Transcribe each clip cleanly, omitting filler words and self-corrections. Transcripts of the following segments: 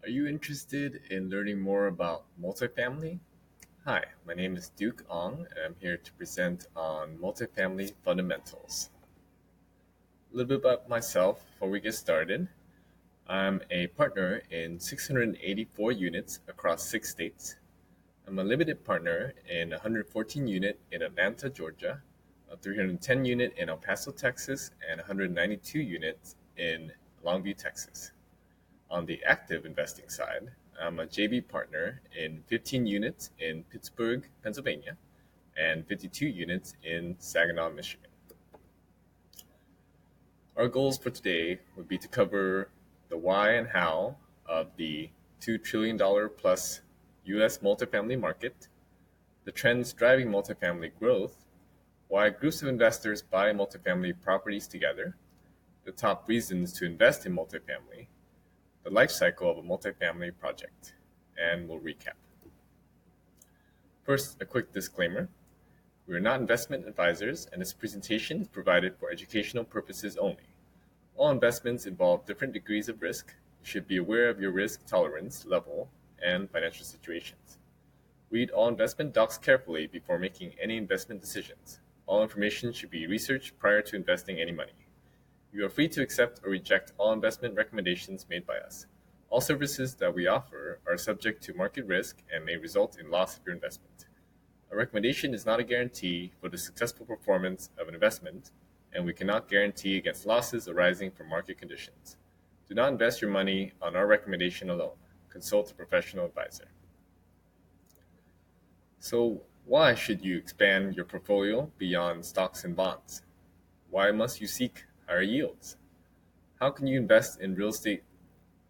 Are you interested in learning more about multifamily? Hi, my name is Duke Ong, and I'm here to present on Multifamily Fundamentals. A little bit about myself before we get started. I'm a partner in 684 units across 6 states. I'm a limited partner in 114 unit in Atlanta, Georgia, a 310 unit in El Paso, Texas, and 192 units in Longview, Texas. On the active investing side, I'm a JV partner in 15 units in Pittsburgh, Pennsylvania, and 52 units in Saginaw, Michigan. Our goals for today would be to cover the why and how of the $2 trillion plus U.S. multifamily market, the trends driving multifamily growth, why groups of investors buy multifamily properties together, the top reasons to invest in multifamily, the life cycle of a multifamily project, and we'll recap. First, a quick disclaimer. We are not investment advisors, and this presentation is provided for educational purposes only. All investments involve different degrees of risk. You should be aware of your risk tolerance level and financial situations. Read all investment docs carefully before making any investment decisions. All information should be researched prior to investing any money. You are free to accept or reject all investment recommendations made by us. All services that we offer are subject to market risk and may result in loss of your investment. A recommendation is not a guarantee for the successful performance of an investment, and we cannot guarantee against losses arising from market conditions. Do not invest your money on our recommendation alone. Consult a professional advisor. So, why should you expand your portfolio beyond stocks and bonds? Why must you seek higher yields? How can you invest in real estate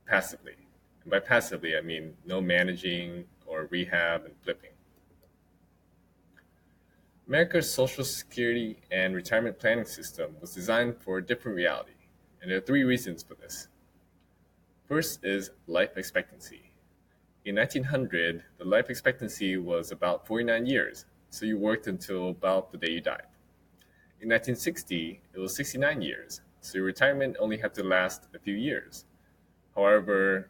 passively? And by passively, I mean no managing or rehab and flipping. America's Social Security and retirement planning system was designed for a different reality, and there are three reasons for this. First is life expectancy. In 1900, the life expectancy was about 49 years, so you worked until about the day you died. In 1960, it was 69 years, so your retirement only had to last a few years. However,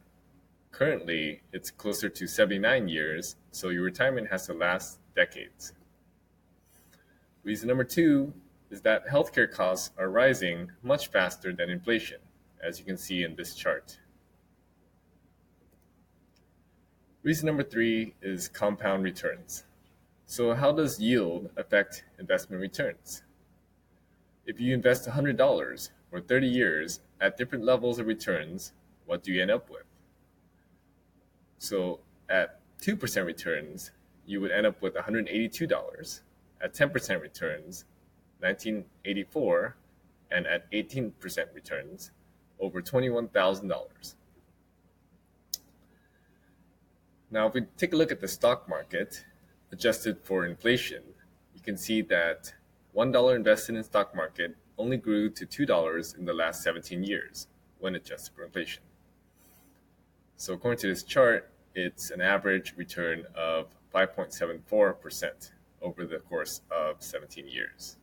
currently it's closer to 79 years, so your retirement has to last decades. Reason number two is that healthcare costs are rising much faster than inflation, as you can see in this chart. Reason number three is compound returns. So how does yield affect investment returns? If you invest $100 for 30 years at different levels of returns, what do you end up with? So at 2% returns, you would end up with $182. At 10% returns, $1984, and at 18% returns, over $21,000. Now, if we take a look at the stock market, adjusted for inflation, you can see that $1 invested in stock market only grew to $2 in the last 17 years when adjusted for inflation. So according to this chart, it's an average return of 5.74% over the course of 17 years.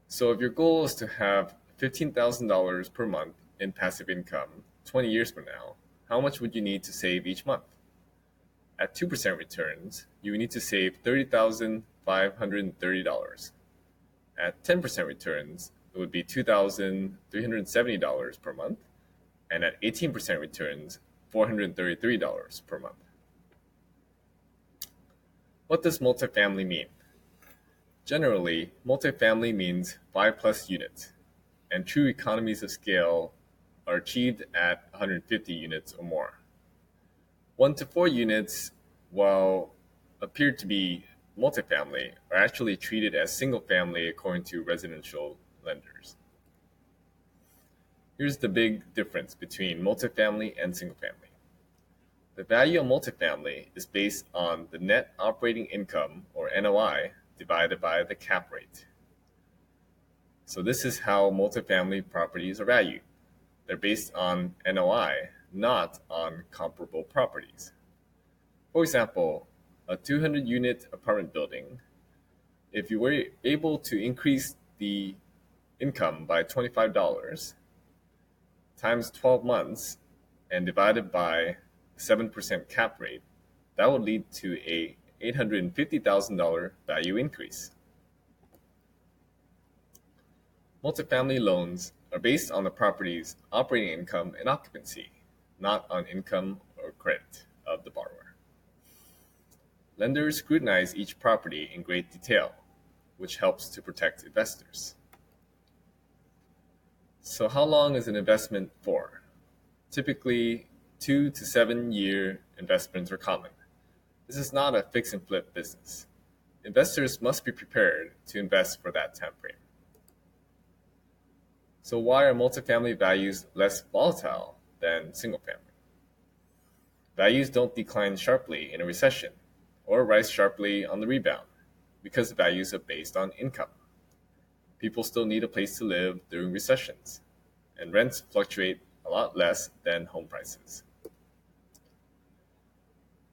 So if your goal is to have $15,000 per month in passive income 20 years from now, how much would you need to save each month? At 2% returns, you would need to save $30,530. At 10% returns, it would be $2,370 per month, and at 18% returns, $433 per month. What does multifamily mean? Generally, multifamily means 5 plus units, and true economies of scale are achieved at 150 units or more. 1 to 4 units, while appeared to be multifamily, are actually treated as single family according to residential lenders. Here's the big difference between multifamily and single family. The value of multifamily is based on the net operating income, or NOI, divided by the cap rate. So this is how multifamily properties are valued. They're based on NOI, not on comparable properties. For example, a 200-unit apartment building, if you were able to increase the income by $25 times 12 months, and divided by 7% cap rate, that would lead to a $850,000 value increase. Multifamily loans are based on the property's operating income and occupancy, not on income or credit of the borrower. Lenders scrutinize each property in great detail, which helps to protect investors. So how long is an investment for? Typically, 2 to 7 year investments are common. This is not a fix and flip business. Investors must be prepared to invest for that time frame. So why are multifamily values less volatile than single family? Values don't decline sharply in a recession or rise sharply on the rebound because values are based on income. People still need a place to live during recessions, and rents fluctuate a lot less than home prices.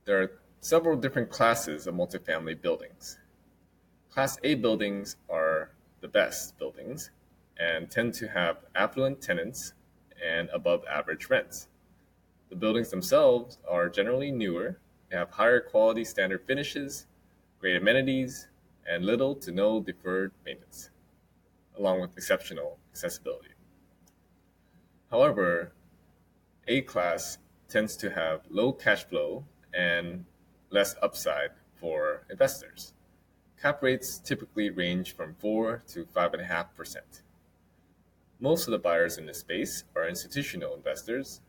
There are several different classes of multifamily buildings. Class A buildings are the best buildings and tend to have affluent tenants and above average rents. The buildings themselves are generally newer, they have higher quality standard finishes, great amenities, and little to no deferred maintenance, along with exceptional accessibility. However, A class tends to have low cash flow and less upside for investors. Cap rates typically range from 4 to 5.5%. Most of the buyers in this space are institutional investors,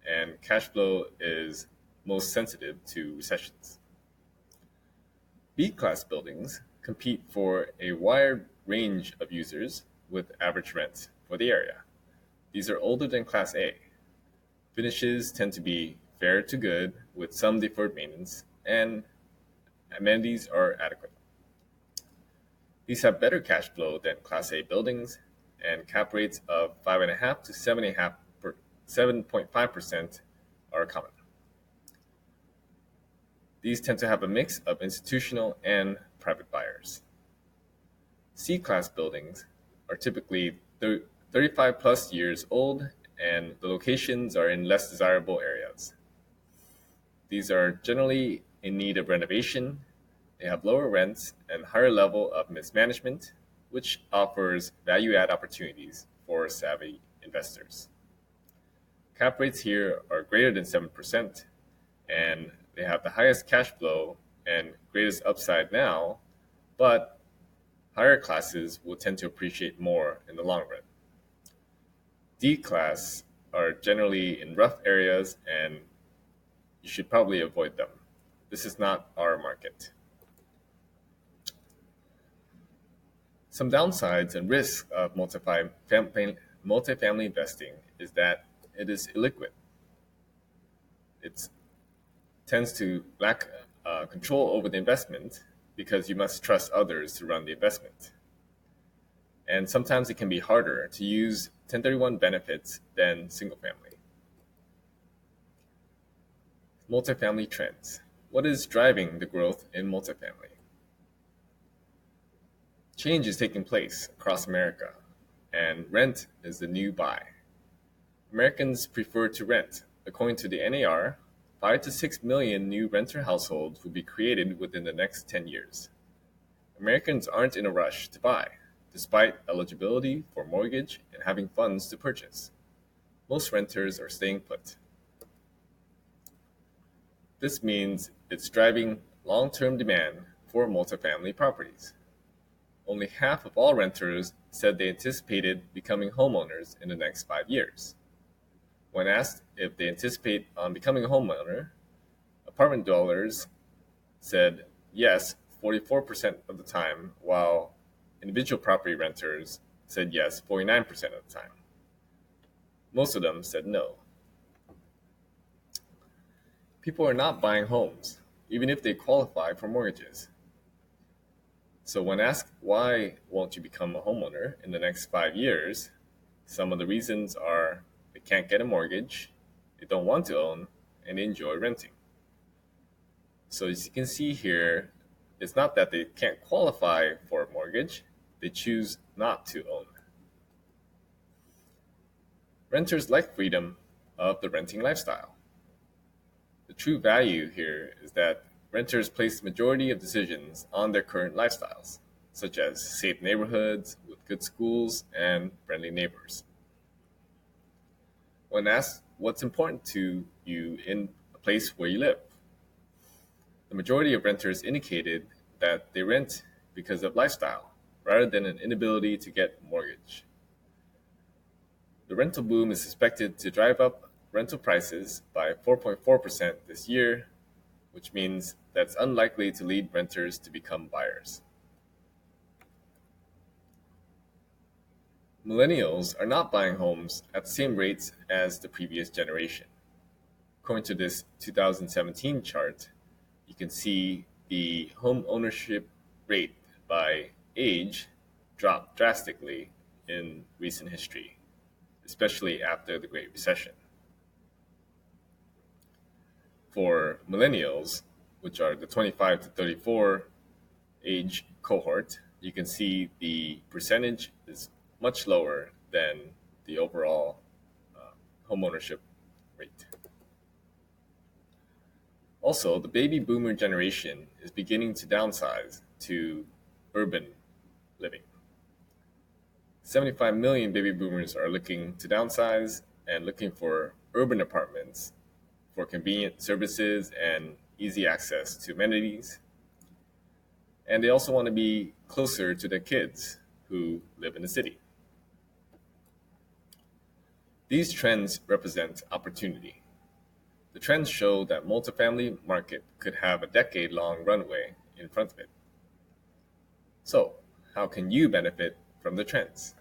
and cash flow is most sensitive to recessions. B-class buildings compete for a wide range of users with average rents for the area. These are older than Class A. Finishes tend to be fair to good with some deferred maintenance, and amenities are adequate. These have better cash flow than Class A buildings, and cap rates of 5.5 to 7.5% are common. These tend to have a mix of institutional and private buyers. C-class buildings are typically 35 plus years old, and the locations are in less desirable areas. These are generally in need of renovation. They have lower rents and higher level of mismanagement, which offers value-add opportunities for savvy investors. Cap rates here are greater than 7%, and they have the highest cash flow and greatest upside now, but higher classes will tend to appreciate more in the long run. D class are generally in rough areas, and you should probably avoid them. This is not our market. Some downsides and risks of multifamily investing is that it is illiquid. It tends to lack control over the investment because you must trust others to run the investment. And sometimes it can be harder to use 1031 benefits than single family. Multifamily trends. What is driving the growth in multifamily? Change is taking place across America, and rent is the new buy. Americans prefer to rent. According to the NAR, 5 to 6 million new renter households will be created within the next 10 years. Americans aren't in a rush to buy, despite eligibility for mortgage and having funds to purchase. Most renters are staying put. This means it's driving long-term demand for multifamily properties. Only half of all renters said they anticipated becoming homeowners in the next 5 years. When asked if they anticipate on becoming a homeowner, apartment dwellers said yes 44% of the time, while individual property renters said yes 49% of the time. Most of them said no. People are not buying homes, even if they qualify for mortgages. So when asked why won't you become a homeowner in the next 5 years, some of the reasons are they can't get a mortgage, they don't want to own, and they enjoy renting. So as you can see here, it's not that they can't qualify for a mortgage, they choose not to own. Renters like freedom of the renting lifestyle. The true value here is that renters place the majority of decisions on their current lifestyles, such as safe neighborhoods with good schools and friendly neighbors. When asked what's important to you in a place where you live, the majority of renters indicated that they rent because of lifestyle rather than an inability to get a mortgage. The rental boom is expected to drive up rental prices by 4.4% this year, which means that's unlikely to lead renters to become buyers. Millennials are not buying homes at the same rates as the previous generation. According to this 2017 chart, you can see the home ownership rate by age dropped drastically in recent history, especially after the Great Recession. For millennials, which are the 25 to 34 age cohort, you can see the percentage is much lower than the overall homeownership rate. Also, the baby boomer generation is beginning to downsize to urban living. 75 million baby boomers are looking to downsize and looking for urban apartments for convenient services and easy access to amenities. And they also want to be closer to their kids who live in the city. These trends represent opportunity. The trends show that multifamily market could have a decade-long runway in front of it. So, how can you benefit from the trends?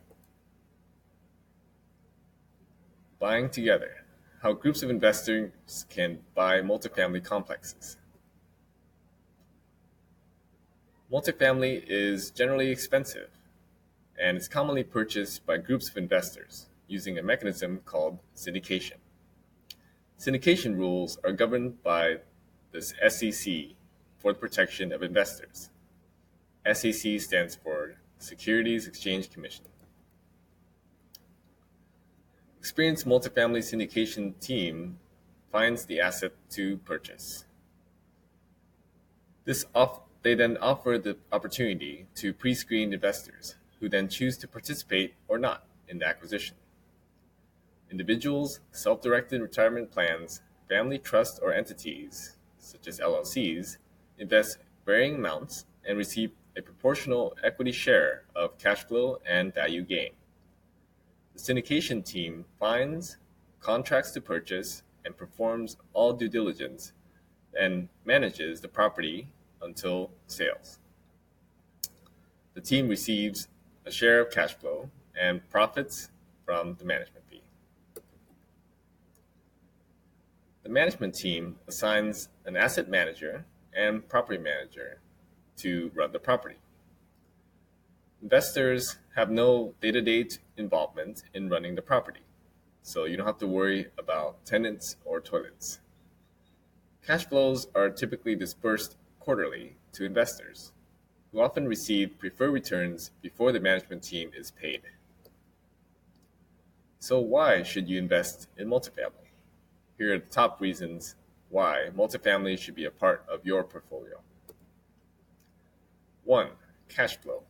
Buying together. How groups of investors can buy multifamily complexes. Multifamily is generally expensive, and is commonly purchased by groups of investors using a mechanism called syndication. Syndication rules are governed by the SEC for the protection of investors. SEC stands for Securities Exchange Commission. Experienced multifamily syndication team finds the asset to purchase. They then offer the opportunity to pre-screen investors who then choose to participate or not in the acquisition. Individuals, self-directed retirement plans, family trusts or entities, such as LLCs, invest varying amounts and receive a proportional equity share of cash flow and value gain. The syndication team finds, contracts to purchase, and performs all due diligence and manages the property until sales. The team receives a share of cash flow and profits from the management fee. The management team assigns an asset manager and property manager to run the property. Investors have no day-to-day involvement in running the property, so you don't have to worry about tenants or toilets. Cash flows are typically dispersed quarterly to investors, who often receive preferred returns before the management team is paid. So why should you invest in multifamily? Here are the top reasons why multifamily should be a part of your portfolio. 1. Cash flow.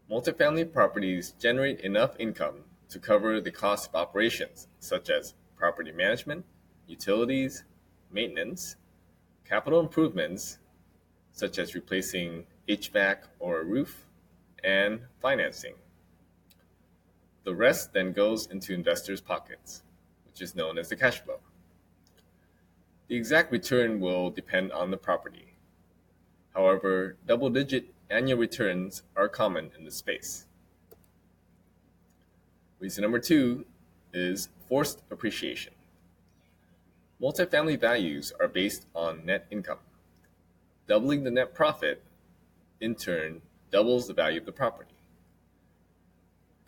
Multifamily properties generate enough income to cover the cost of operations, such as property management, utilities, maintenance, capital improvements, such as replacing HVAC or a roof, and financing. The rest then goes into investors' pockets, which is known as the cash flow. The exact return will depend on the property. However, double-digit annual returns are common in the space. Reason number 2 is forced appreciation. Multifamily values are based on net income. Doubling the net profit, in turn, doubles the value of the property.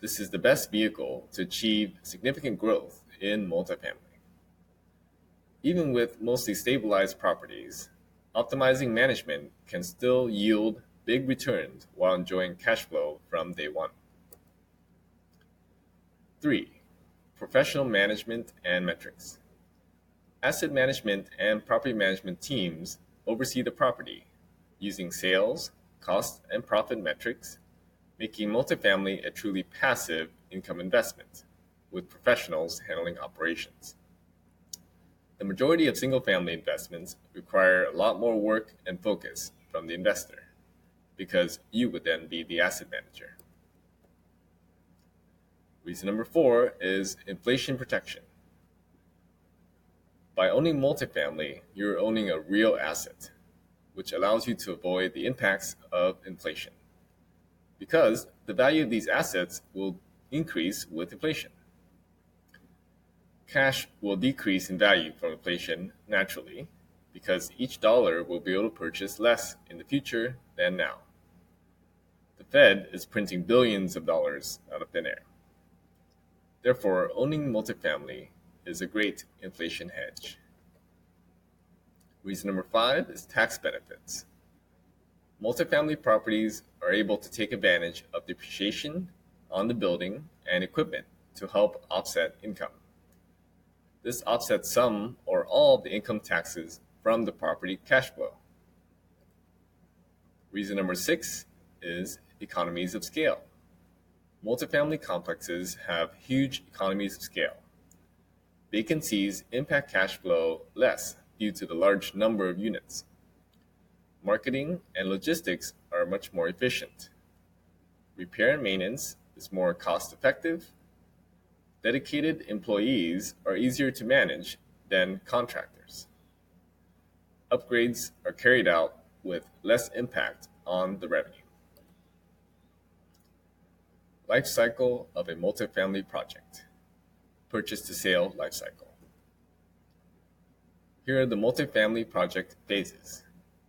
This is the best vehicle to achieve significant growth in multifamily. Even with mostly stabilized properties, optimizing management can still yield big returns while enjoying cash flow from day one. 3. Professional management and metrics. Asset management and property management teams oversee the property using sales, cost, and profit metrics, making multifamily a truly passive income investment, with professionals handling operations. The majority of single-family investments require a lot more work and focus from the investor, because you would then be the asset manager. Reason number 4 is inflation protection. By owning multifamily, you're owning a real asset, which allows you to avoid the impacts of inflation, because the value of these assets will increase with inflation. Cash will decrease in value from inflation naturally, because each dollar will be able to purchase less in the future than now. The Fed is printing billions of dollars out of thin air. Therefore, owning multifamily is a great inflation hedge. Reason number 5 is tax benefits. Multifamily properties are able to take advantage of depreciation on the building and equipment to help offset income. This offsets some or all of the income taxes from the property cash flow. Reason number 6 is economies of scale. Multifamily complexes have huge economies of scale. Vacancies impact cash flow less due to the large number of units. Marketing and logistics are much more efficient. Repair and maintenance is more cost-effective. Dedicated employees are easier to manage than contractors. Upgrades are carried out with less impact on the revenue. Life cycle of a multifamily project. Purchase to sale life cycle. Here are the multifamily project phases.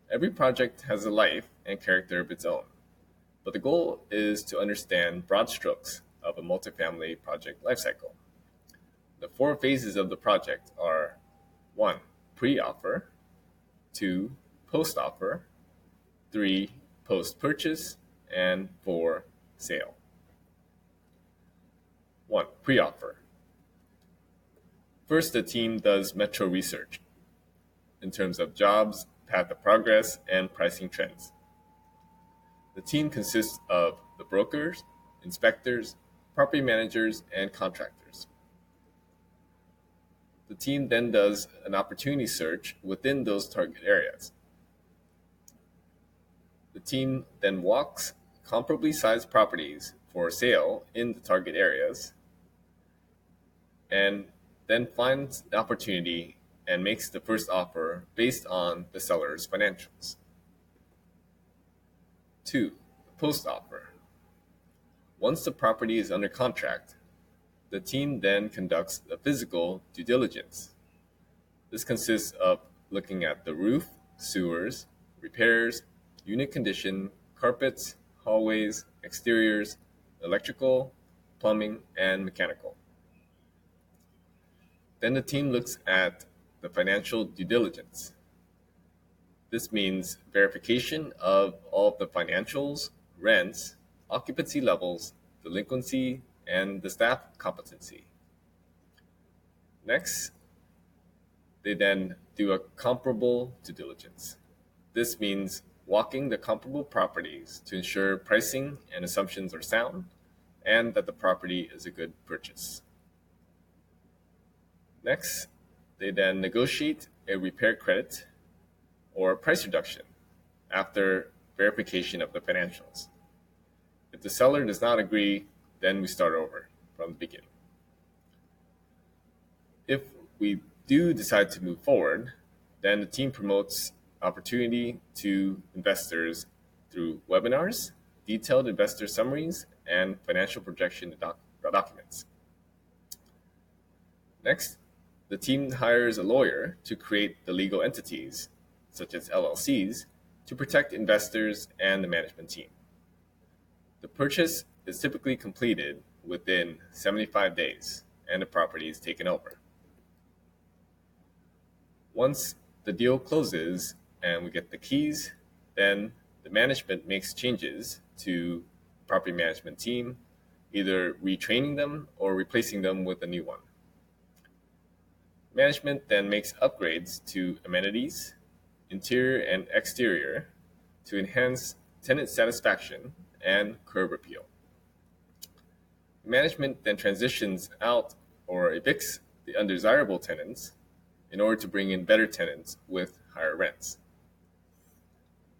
Every project has a life and character of its own, but the goal is to understand broad strokes of a multifamily project life cycle. The 4 phases of the project are 1. Pre-offer, 2. Post-offer, 3. Post-purchase, and 4. Sale. 1. Pre-offer. First, the team does metro research in terms of jobs, path of progress, and pricing trends. The team consists of the brokers, inspectors, property managers, and contractors. The team then does an opportunity search within those target areas. The team then walks comparably sized properties for sale in the target areas, and then finds the opportunity and makes the first offer based on the seller's financials. 2. Post-offer. Once the property is under contract, the team then conducts the physical due diligence. This consists of looking at the roof, sewers, repairs, unit condition, carpets, hallways, exteriors, electrical, plumbing, and mechanical. Then the team looks at the financial due diligence. This means verification of all of the financials, rents, occupancy levels, delinquency, and the staff competency. Next, they then do a comparable due diligence. This means walking the comparable properties to ensure pricing and assumptions are sound and that the property is a good purchase. Next, they then negotiate a repair credit or price reduction after verification of the financials. If the seller does not agree, then we start over from the beginning. If we do decide to move forward, then the team promotes opportunity to investors through webinars, detailed investor summaries, and financial projection documents. Next, the team hires a lawyer to create the legal entities, such as LLCs, to protect investors and the management team. The purchase is typically completed within 75 days, and the property is taken over. Once the deal closes and we get the keys, then the management makes changes to the property management team, either retraining them or replacing them with a new one. Management then makes upgrades to amenities, interior and exterior, to enhance tenant satisfaction and curb appeal. Management then transitions out or evicts the undesirable tenants in order to bring in better tenants with higher rents.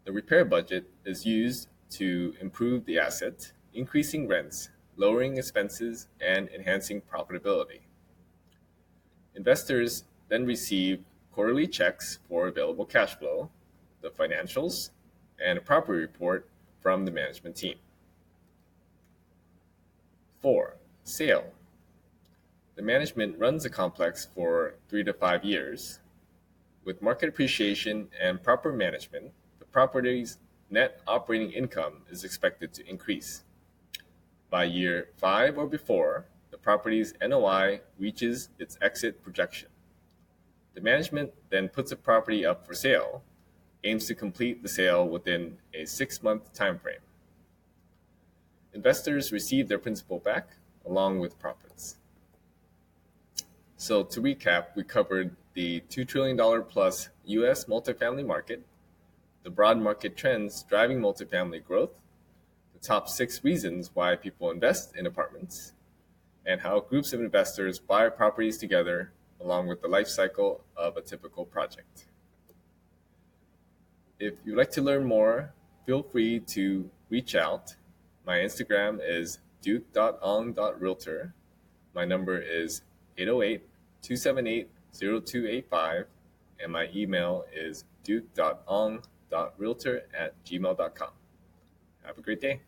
The repair budget is used to improve the asset, increasing rents, lowering expenses, and enhancing profitability. Investors then receive quarterly checks for available cash flow, the financials, and a property report from the management team. 4. Sale. The management runs a complex for 3 to 5 years. With market appreciation and proper management, the property's net operating income is expected to increase. By year 5 or before, the property's NOI reaches its exit projection. The management then puts a property up for sale, aims to complete the sale within a 6-month time frame. Investors receive their principal back along with profits. So to recap, we covered the $2 trillion plus U.S. multifamily market, the broad market trends driving multifamily growth, the top 6 reasons why people invest in apartments, and how groups of investors buy properties together along with the life cycle of a typical project. If you'd like to learn more, feel free to reach out. My Instagram is duke.ong.realtor. My number is 808-278-0285, and my email is duke.ong.realtor@gmail.com. Have a great day.